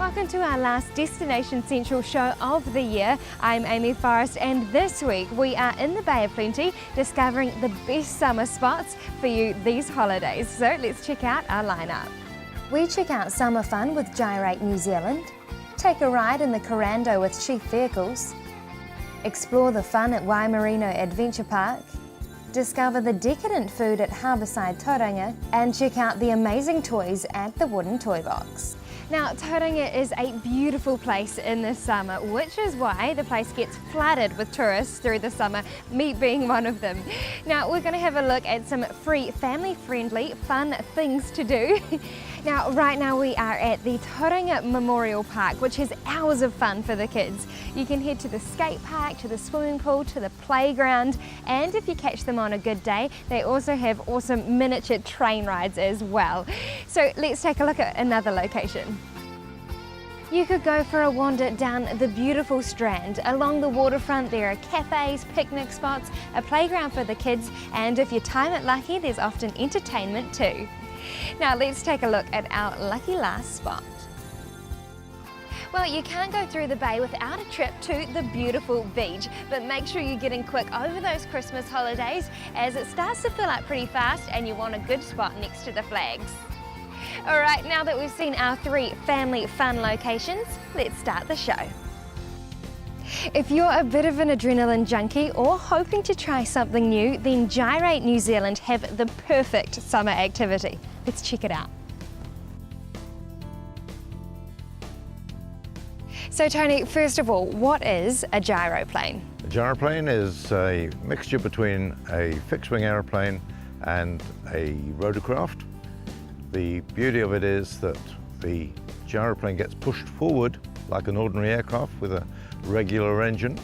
Welcome to our last Destination Central show of the year. I'm Aimee and this week we are in the Bay of Plenty discovering the best summer spots for you these holidays. So let's check out our lineup. We check out summer fun with Gyroplane New Zealand, take a ride in the Corando with Sheaff Vehicles, explore the fun at Waimarino Adventure Park, discover the decadent food at Harborside Tavern, and check out the amazing toys at the Wooden Toy Box. Now, Tauranga is a beautiful place in the summer, which is why the place gets flooded with tourists through the summer, me being one of them. Now, we're going to have a look at some free, family-friendly, fun things to do. Now, right now we are at the Tauranga Memorial Park, which has hours of fun for the kids. You can head to the skate park, to the swimming pool, to the playground, and if you catch them on a good day, they also have awesome miniature train rides as well. So let's take a look at another location. You could go for a wander down the beautiful Strand. Along the waterfront there are cafes, picnic spots, a playground for the kids, and if you time it lucky, there's often entertainment too. Now let's take a look at our lucky last spot. Well, you can't go through the bay without a trip to the beautiful beach, but make sure you're getting quick over those Christmas holidays as it starts to fill up pretty fast and you want a good spot next to the flags. All right, now that we've seen our 3 family fun locations, let's start the show. If you're a bit of an adrenaline junkie or hoping to try something new, then Gyroplane New Zealand have the perfect summer activity. Let's check it out. So Tony, first of all, what is a gyroplane? A gyroplane is a mixture between a fixed-wing aeroplane and a rotorcraft. The beauty of it is that the gyroplane gets pushed forward like an ordinary aircraft with a regular engine,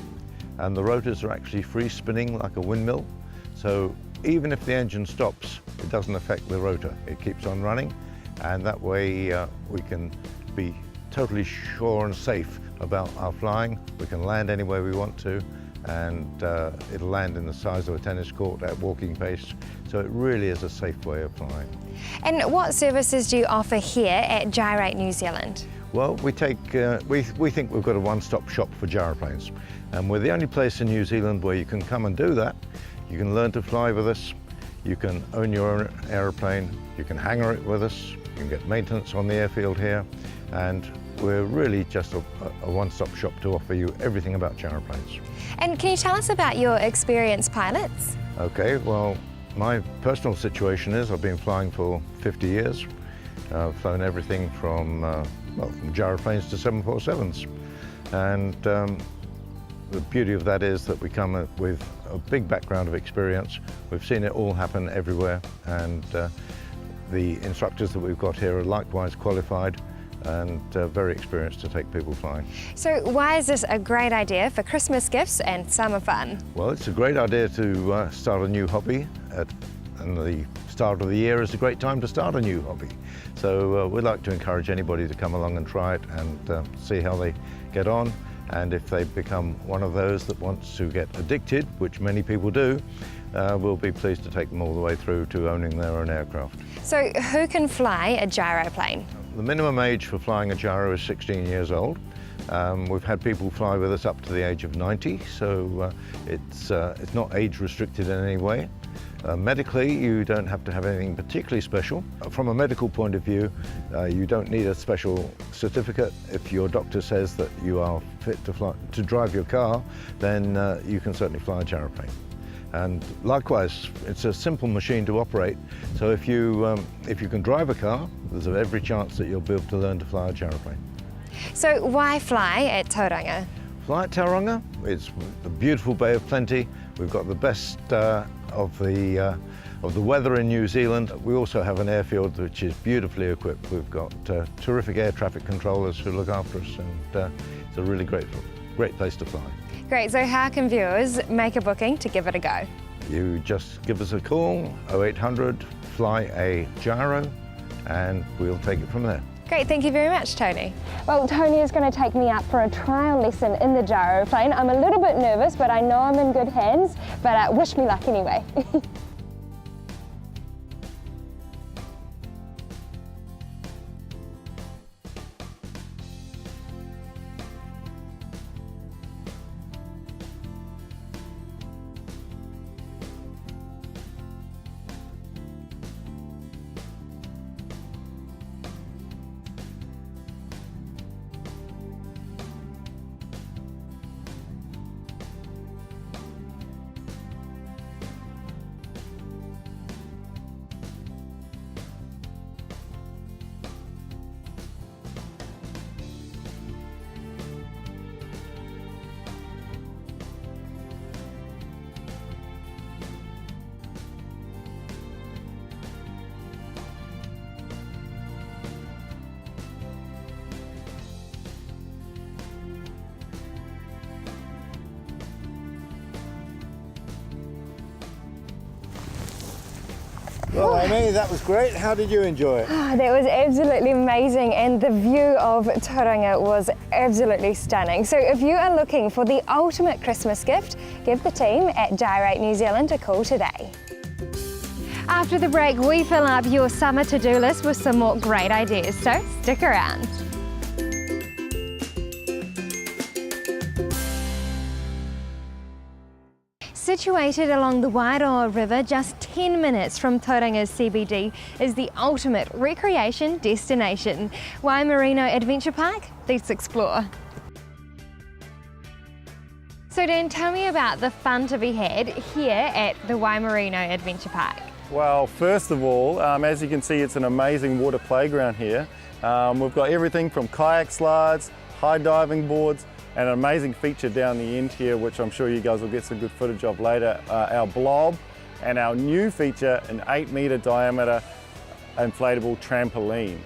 and the rotors are actually free spinning like a windmill. So even if the engine stops, it doesn't affect the rotor. It keeps on running, and that way we can be totally sure and safe about our flying. We can land anywhere we want to, and it'll land in the size of a tennis court at walking pace. So it really is a safe way of flying. And what services do you offer here at Gyroplane New Zealand? Well, we think we've got a one-stop shop for gyroplanes, and we're the only place in New Zealand where you can come and do that. You can learn to fly with us, you can own your own aeroplane, you can hangar it with us, you can get maintenance on the airfield here, and we're really just a one-stop shop to offer you everything about gyroplanes. And can you tell us about your experienced pilots? Okay, well, my personal situation is I've been flying for 50 years. I've flown everything from gyroplanes to 747s. And the beauty of that is that we come with a big background of experience. We've seen it all happen everywhere, and the instructors that we've got here are likewise qualified and very experienced to take people flying. So why is this a great idea for Christmas gifts and summer fun? Well, it's a great idea to start a new hobby, and the start of the year is a great time to start a new hobby. So we'd like to encourage anybody to come along and try it and see how they get on. And if they become one of those that wants to get addicted, which many people do, we'll be pleased to take them all the way through to owning their own aircraft. So who can fly a gyroplane? The minimum age for flying a gyro is 16 years old. We've had people fly with us up to the age of 90, so it's not age restricted in any way. Medically, you don't have to have anything particularly special. From a medical point of view, you don't need a special certificate. If your doctor says that you are fit to drive your car, then you can certainly fly a gyroplane. And likewise, it's a simple machine to operate, so if you can drive a car, there's every chance that you'll be able to learn to fly a gyroplane. So why fly at Tauranga? Fly at Tauranga, it's a beautiful Bay of Plenty. We've got the best of the weather in New Zealand. We also have an airfield which is beautifully equipped. We've got terrific air traffic controllers who look after us, and it's a really great place to fly. Great, so how can viewers make a booking to give it a go? You just give us a call, 0800 Fly a Gyro, and we'll take it from there. Great, thank you very much, Tony. Well, Tony is going to take me out for a trial lesson in the gyroplane. I'm a little bit nervous, but I know I'm in good hands, but wish me luck anyway. Well, Aimee, that was great. How did you enjoy it? That was absolutely amazing, and the view of Tauranga was absolutely stunning. So if you are looking for the ultimate Christmas gift, give the team at Gyrate New Zealand a call today. After the break, we fill up your summer to-do list with some more great ideas, so stick around. Situated along the Wairoa River, just 10 minutes from Tauranga's CBD, is the ultimate recreation destination. Waimarino Adventure Park, let's explore. So Dan, tell me about the fun to be had here at the Waimarino Adventure Park. Well, first of all, as you can see, it's an amazing water playground here. We've got everything from kayak slides, high diving boards, and an amazing feature down the end here, which I'm sure you guys will get some good footage of later, our blob, and our new feature, an 8-metre diameter inflatable trampoline.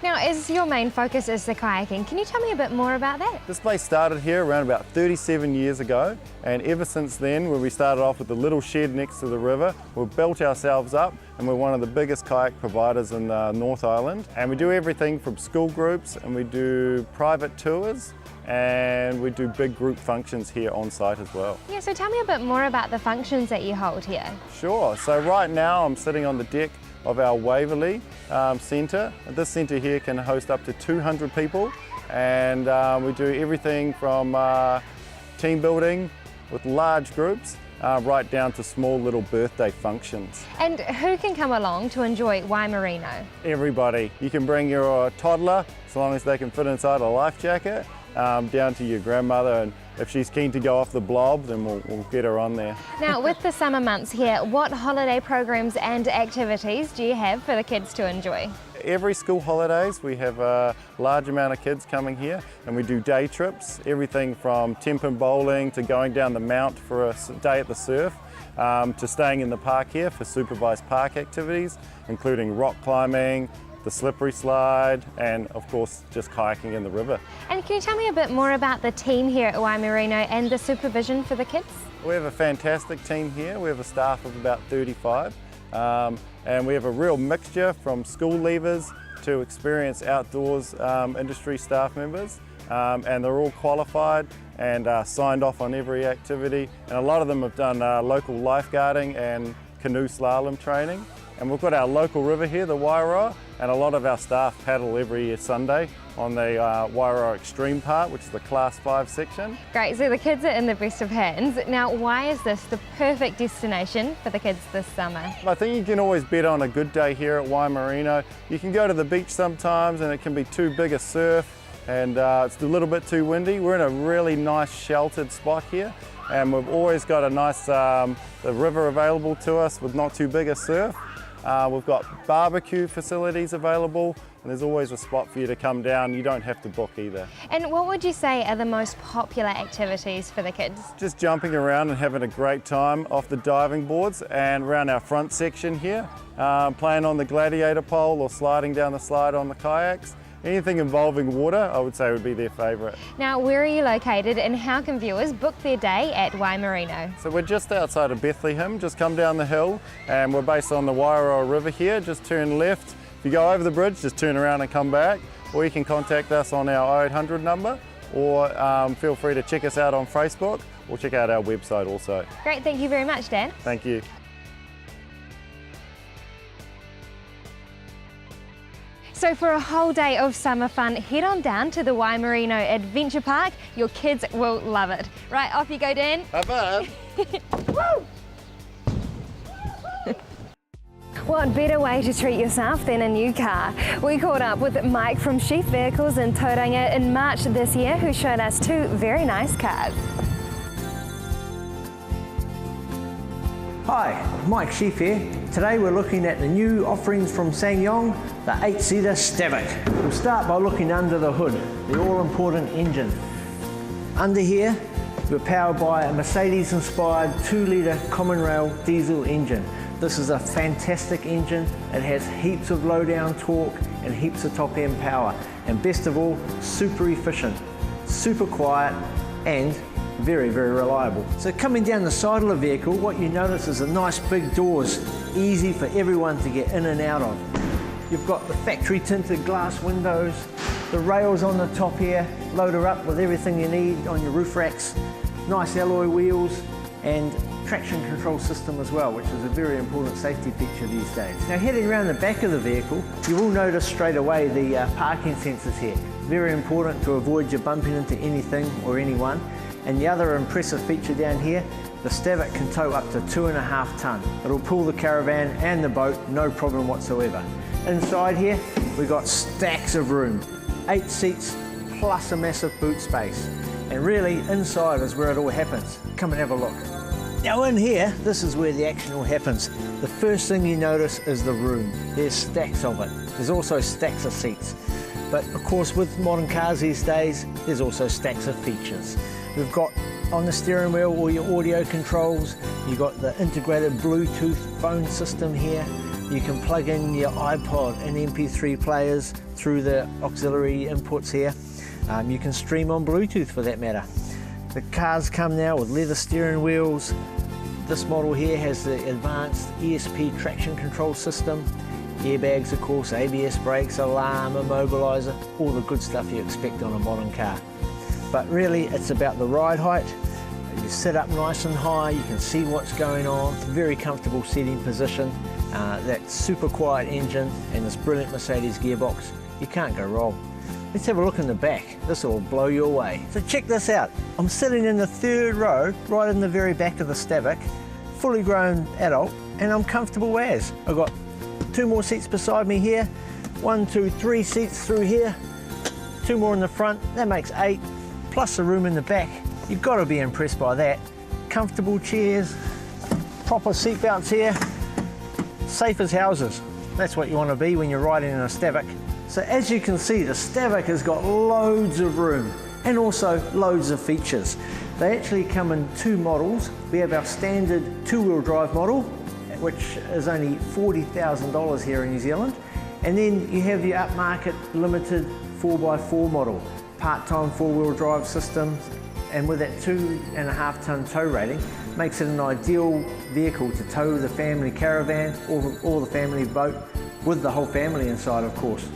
Now, as your main focus is the kayaking, can you tell me a bit more about that? This place started here around about 37 years ago, and ever since then, when we started off with a little shed next to the river, we've built ourselves up, and we're one of the biggest kayak providers in North Island. And we do everything from school groups, and we do private tours, and we do big group functions here on site as well. Yeah, so tell me a bit more about the functions that you hold here. Sure, so right now I'm sitting on the deck of our Waverley Centre. This centre here can host up to 200 people, and we do everything from team building with large groups right down to small little birthday functions. And who can come along to enjoy Waimarino? Everybody. You can bring your toddler, as long as they can fit inside a life jacket, down to your grandmother, and if she's keen to go off the blob, then we'll get her on there. Now, with the summer months here, what holiday programs and activities do you have for the kids to enjoy? Every school holidays we have a large amount of kids coming here, and we do day trips, everything from Tempin bowling to going down the mount for a day at the surf, to staying in the park here for supervised park activities, including rock climbing, the slippery slide, and of course just kayaking in the river. And can you tell me a bit more about the team here at Waimarino and the supervision for the kids? We have a fantastic team here. We have a staff of about 35, and we have a real mixture from school leavers to experienced outdoors industry staff members, and they're all qualified and signed off on every activity, and a lot of them have done local lifeguarding and canoe slalom training. And we've got our local river here, the Wairoa, and a lot of our staff paddle every Sunday on the Wairoa Extreme part, which is the Class 5 section. Great, so the kids are in the best of hands. Now, why is this the perfect destination for the kids this summer? I think you can always bet on a good day here at Waimarino. You can go to the beach sometimes and it can be too big a surf, and it's a little bit too windy. We're in a really nice sheltered spot here, and we've always got a nice the river available to us with not too big a surf. We've got barbecue facilities available, and there's always a spot for you to come down. You don't have to book either. And what would you say are the most popular activities for the kids? Just jumping around and having a great time off the diving boards and around our front section here, playing on the gladiator pole or sliding down the slide on the kayaks. Anything involving water, I would say, would be their favourite. Now, where are you located and how can viewers book their day at Waimarino? So we're just outside of Bethlehem, just come down the hill, and we're based on the Wairoa River here. Just turn left. If you go over the bridge, just turn around and come back, or you can contact us on our 0800 number, or feel free to check us out on Facebook, or check out our website also. Great, thank you very much, Dan. Thank you. So for a whole day of summer fun, head on down to the Waimarino Adventure Park. Your kids will love it. Right, off you go, Dan. Bye-bye. What better way to treat yourself than a new car? We caught up with Mike from Sheaff Vehicles in Tauranga in March this year, who showed us two very nice cars. Hi, Mike Sheaff here. Today we're looking at the new offerings from SsangYong, the 8-seater Stavic. We'll start by looking under the hood, the all-important engine. Under here, we're powered by a Mercedes-inspired 2-litre common rail diesel engine. This is a fantastic engine. It has heaps of low-down torque and heaps of top-end power. And best of all, super efficient, super quiet, and very, very reliable. So coming down the side of the vehicle, what you notice is the nice big doors easy for everyone to get in and out of. You've got the factory tinted glass windows, the rails on the top here, load her up with everything you need on your roof racks, nice alloy wheels, and traction control system as well, which is a very important safety feature these days. Now heading around the back of the vehicle, you will notice straight away the parking sensors here. Very important to avoid you bumping into anything or anyone. And the other impressive feature down here, the Stavic can tow up to 2.5 tonne. It'll pull the caravan and the boat, no problem whatsoever. Inside here, we've got stacks of room, 8 seats plus a massive boot space. And really, inside is where it all happens. Come and have a look. Now in here, this is where the action all happens. The first thing you notice is the room. There's stacks of it. There's also stacks of seats. But of course, with modern cars these days, there's also stacks of features. We've got on the steering wheel all your audio controls. You've got the integrated Bluetooth phone system here. You can plug in your iPod and MP3 players through the auxiliary inputs here. You can stream on Bluetooth for that matter. The cars come now with leather steering wheels. This model here has the advanced ESP traction control system, airbags of course, ABS brakes, alarm, immobiliser, all the good stuff you expect on a modern car. But really it's about the ride height. You sit up nice and high, you can see what's going on, very comfortable seating position, that super quiet engine and this brilliant Mercedes gearbox. You can't go wrong. Let's have a look in the back. This will blow you away. So check this out. I'm sitting in the 3rd row, right in the very back of the Stavic, fully grown adult, and I'm comfortable as. I've got 2 more seats beside me here, 1, 2, 3 seats through here, 2 more in the front, that makes 8, plus the room in the back. You've got to be impressed by that. Comfortable chairs, proper seat belts here, safe as houses. That's what you want to be when you're riding in a Stavic. So as you can see, the Stavic has got loads of room and also loads of features. They actually come in 2 models. We have our standard 2-wheel drive model, which is only $40,000 here in New Zealand. And then you have the upmarket limited 4x4 model, part-time 4-wheel drive system, and with that 2.5 tonne tow rating, makes it an ideal vehicle to tow the family caravan or the family boat with the whole family inside, of course.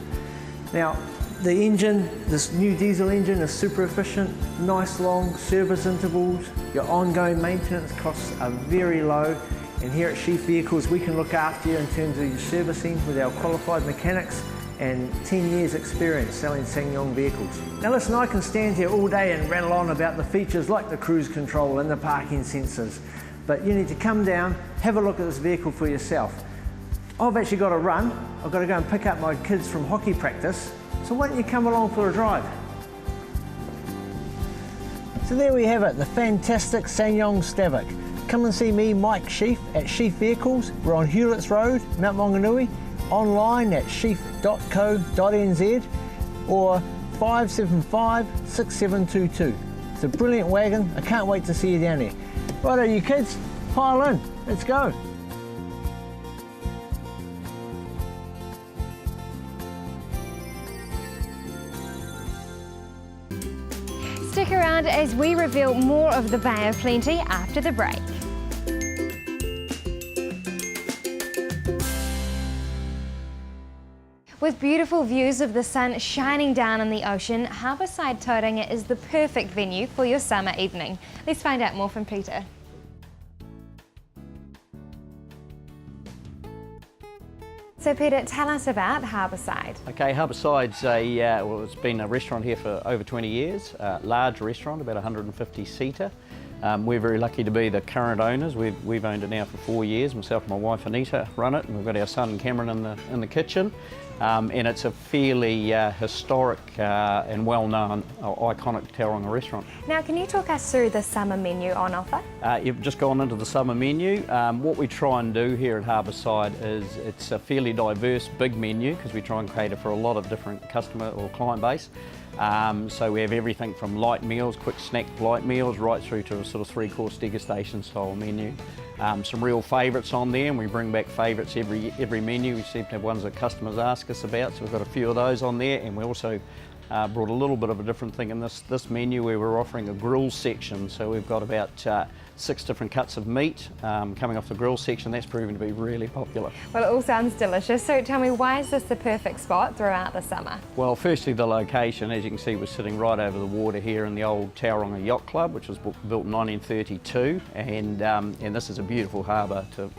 Now, the engine, this new diesel engine is super efficient, nice long service intervals, your ongoing maintenance costs are very low, and here at Sheaff Vehicles we can look after you in terms of your servicing with our qualified mechanics and 10 years experience selling SsangYong vehicles. Now listen, I can stand here all day and rattle on about the features like the cruise control and the parking sensors, but you need to come down, have a look at this vehicle for yourself. I've actually got to run. I've got to go and pick up my kids from hockey practice. So why don't you come along for a drive? So there we have it, the fantastic SsangYong Stavic. Come and see me, Mike Sheaff, at Sheaff Vehicles. We're on Hewletts Road, Mount Maunganui. Online at sheaff.co.nz or 575 6722. It's a brilliant wagon. I can't wait to see you down there. Righto, you kids, pile in. Let's go. Stick around as we reveal more of the Bay of Plenty after the break. With beautiful views of the sun shining down on the ocean, Harbourside Tauranga is the perfect venue for your summer evening. Let's find out more from Peter. So Peter, tell us about Harbourside. Okay, Harbourside's well, it's been a restaurant here for over 20 years, large restaurant, about 150 seater. We're very lucky to be the current owners. We've owned it now for 4 years. Myself and my wife Anita run it, and we've got our son Cameron in the kitchen. And it's a fairly historic and well-known, iconic Tauranga restaurant. Now, can you talk us through the summer menu on offer? You've just gone into the summer menu. What we try and do here at Harbourside is it's a fairly diverse, big menu because we try and cater for a lot of different customer or client base. So we have everything from light meals, quick snack light meals, right through to a sort of 3-course degustation style menu. Some real favourites on there, and we bring back favourites every menu. We seem to have ones that customers ask us about, so we've got a few of those on there, and we also brought a little bit of a different thing in this menu where we're offering a grill section. So we've got about 6 different cuts of meat coming off the grill section. That's proving to be really popular. Well, it all sounds delicious. So tell me, why is this the perfect spot throughout the summer? Well, firstly, the location. As you can see, we're sitting right over the water here in the old Tauranga Yacht Club, which was built in 1932, and this is a beautiful harbour to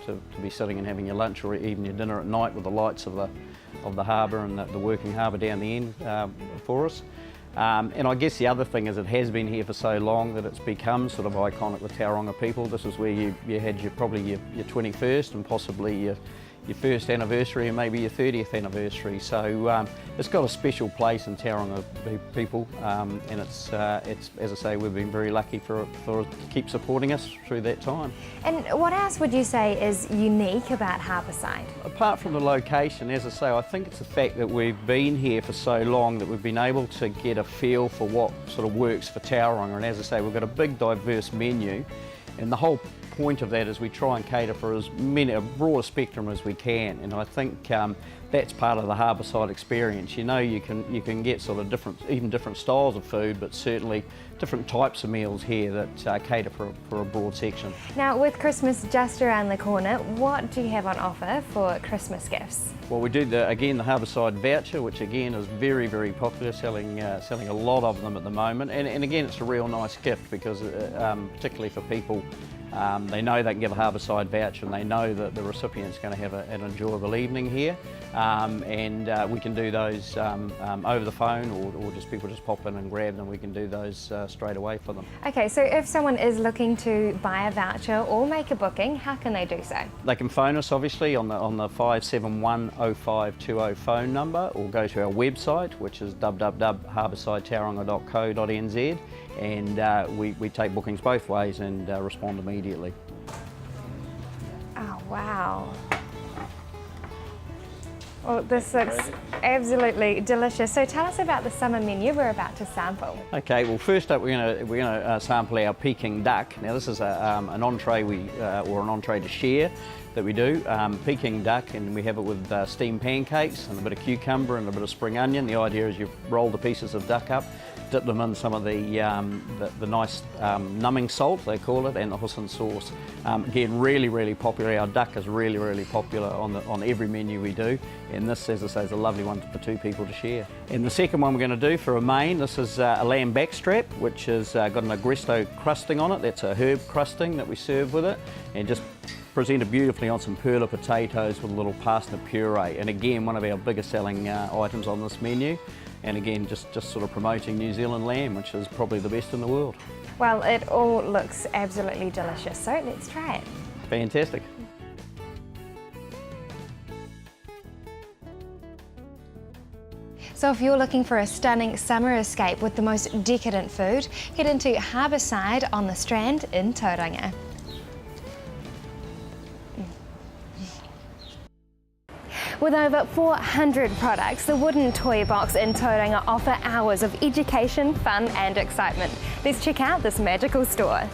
be sitting and having your lunch or even your dinner at night with the lights of the harbour and the working harbour down the end for us. And I guess the other thing is it has been here for so long that it's become sort of iconic with Tauranga people. This is where you had probably your 21st and possibly your first anniversary and maybe your 30th anniversary. So it's got a special place in Tauranga people, and it's as I say, we've been very lucky for it to keep supporting us through that time. And what else would you say is unique about Harbourside? Apart from the location, as I say, I think it's the fact that we've been here for so long that we've been able to get a feel for what sort of works for Tauranga. And as I say, we've got a big diverse menu, and the whole point of that is we try and cater for as broad a spectrum as we can, and I think that's part of the Harbourside experience. You know, you can get sort of different styles of food, but certainly different types of meals here that cater for a broad section. Now, with Christmas just around the corner, what do you have on offer for Christmas gifts? Well, we do the Harbourside Voucher, which again is very, very popular, selling a lot of them at the moment, and again it's a real nice gift because particularly for people, they know they can get a Harbourside voucher and they know that the recipient's going to have an enjoyable evening here, and we can do those over the phone or just people just pop in and grab them. We can do those straight away for them. Okay, so if someone is looking to buy a voucher or make a booking, how can they do so? They can phone us obviously on the 5710520 phone number, or go to our website, which is www.harboursidetauranga.co.nz, and we take bookings both ways and respond immediately. Oh wow. Well, this looks absolutely delicious. So tell us about the summer menu we're about to sample. Okay, well first up we're going to sample our Peking duck. Now this is an entree or an entree to share that we do. Peking duck, and we have it with steamed pancakes and a bit of cucumber and a bit of spring onion. The idea is you roll the pieces of duck up, dip them in some of the nice numbing salt, they call it, and the hoisin sauce. Again, really, really popular. Our duck is really, really popular on every menu we do, and this, as I say, is a lovely one for 2 people to share. And the second one we're going to do for a main, this is a lamb backstrap, which has got an agresto crusting on it. That's a herb crusting that we serve with it, and just presented beautifully on some perla potatoes with a little parsnip puree. And again, one of our biggest selling items on this menu. And again, just sort of promoting New Zealand lamb, which is probably the best in the world. Well, it all looks absolutely delicious, so let's try it. Fantastic. So if you're looking for a stunning summer escape with the most decadent food, head into Harbourside on the Strand in Tauranga. With over 400 products, the wooden toy box in Tauranga offer hours of education, fun and excitement. Let's check out this magical store.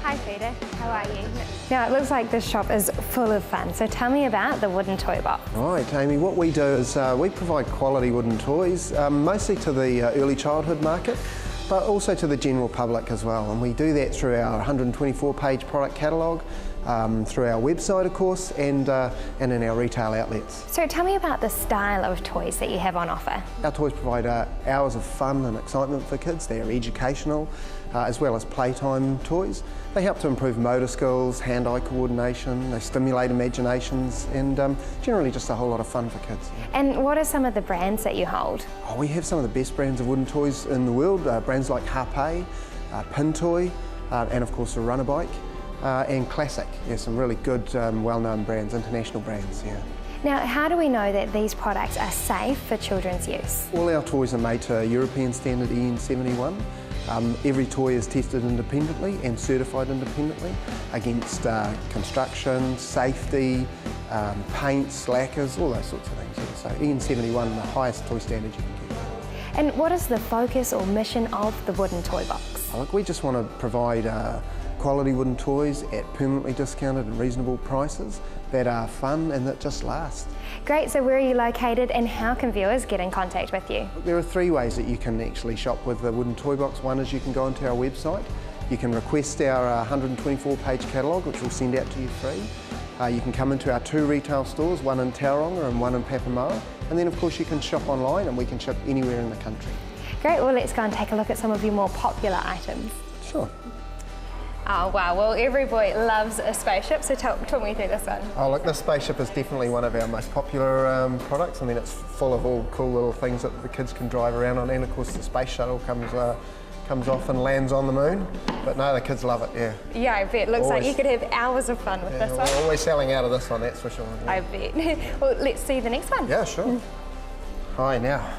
Hi Peter, how are you? Now it looks like this shop is full of fun, so tell me about the wooden toy box. Right, Aimee, what we do is we provide quality wooden toys, mostly to the early childhood market, but also to the general public as well. And we do that through our 124-page product catalogue, through our website, of course, and in our retail outlets. So tell me about the style of toys that you have on offer. Our toys provide hours of fun and excitement for kids. They are educational, as well as playtime toys. They help to improve motor skills, hand-eye coordination, they stimulate imaginations, and generally just a whole lot of fun for kids. And what are some of the brands that you hold? Oh, we have some of the best brands of wooden toys in the world, brands like Harpe, Pin Toy, and of course the Runner Bike. And Classic, some really good, well-known brands, international brands, yeah. Now, how do we know that these products are safe for children's use? All our toys are made to European standard EN 71. Every toy is tested independently and certified independently against construction, safety, paints, lacquers, all those sorts of things. Yeah. So EN 71, the highest toy standard you can get. And what is the focus or mission of the wooden toy box? Look, we just want to provide quality wooden toys at permanently discounted and reasonable prices that are fun and that just last. Great, so where are you located and how can viewers get in contact with you? There are 3 ways that you can actually shop with the wooden toy box. One is you can go onto our website. You can request our 124-page catalogue, which we'll send out to you free. You can come into our 2 retail stores, one in Tauranga and one in Papamoa. And then of course you can shop online and we can ship anywhere in the country. Great, well let's go and take a look at some of your more popular items. Sure. Oh wow, well every boy loves a spaceship, so talk me through this one. Oh look, this spaceship is definitely one of our most popular products. I mean, it's full of all cool little things that the kids can drive around on, and of course the space shuttle comes off and lands on the moon. But no, the kids love it, yeah. Yeah, I bet. Looks like you could have hours of fun with this one. We're always selling out of this one, that's for sure. Yeah. I bet. Well, let's see the next one. Yeah, sure. Hi, now,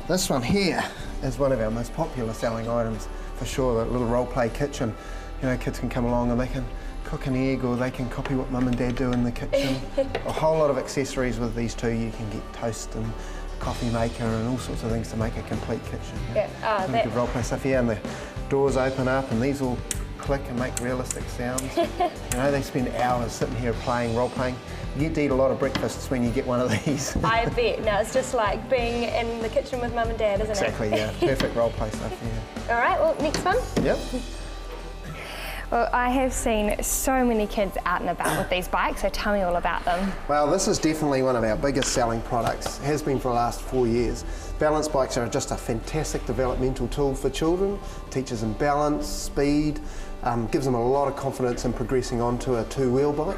this one here is one of our most popular selling items for sure, the little role-play kitchen. You know, kids can come along and they can cook an egg or they can copy what mum and dad do in the kitchen. A whole lot of accessories with these two. You can get toast and coffee maker and all sorts of things to make a complete kitchen. Yeah, good role-play stuff, yeah, and the doors open up and these all click and make realistic sounds. You know, they spend hours sitting here playing, role-playing. You get to eat a lot of breakfasts when you get one of these. I bet. Now it's just like being in the kitchen with mum and dad, isn't Exactly, it? yeah. Perfect role-play stuff, yeah. All right, well, next one. Yep. Well, I have seen so many kids out and about with these bikes, so tell me all about them. Well, this is definitely one of our biggest selling products. It has been for the last 4 years. Balance bikes are just a fantastic developmental tool for children. Teaches them balance, speed, gives them a lot of confidence in progressing onto a 2-wheel bike.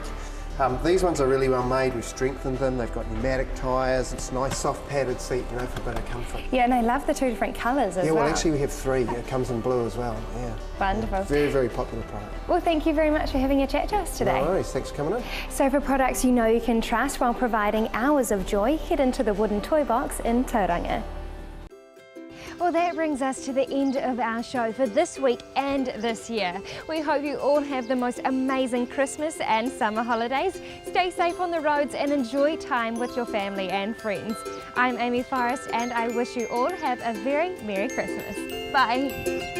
These ones are really well made. We've strengthened them. They've got pneumatic tyres. It's a nice soft padded seat, you know, for a bit of comfort. Yeah, and I love the 2 different colours as well. Yeah, well actually we have 3. It comes in blue as well, yeah. Wonderful. Yeah, very, very popular product. Well, thank you very much for having a chat to us today. No worries, thanks for coming in. So for products you know you can trust while providing hours of joy, head into the Wooden Toy Box in Tauranga. Well, that brings us to the end of our show for this week and this year. We hope you all have the most amazing Christmas and summer holidays. Stay safe on the roads and enjoy time with your family and friends. I'm Aimee Forrest and I wish you all have a very Merry Christmas. Bye.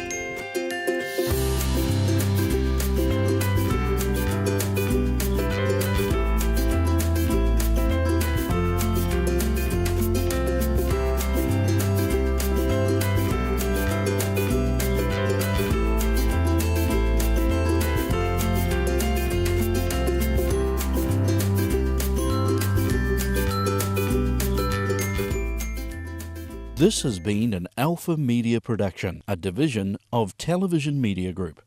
This has been an Alpha Media production, a division of Television Media Group.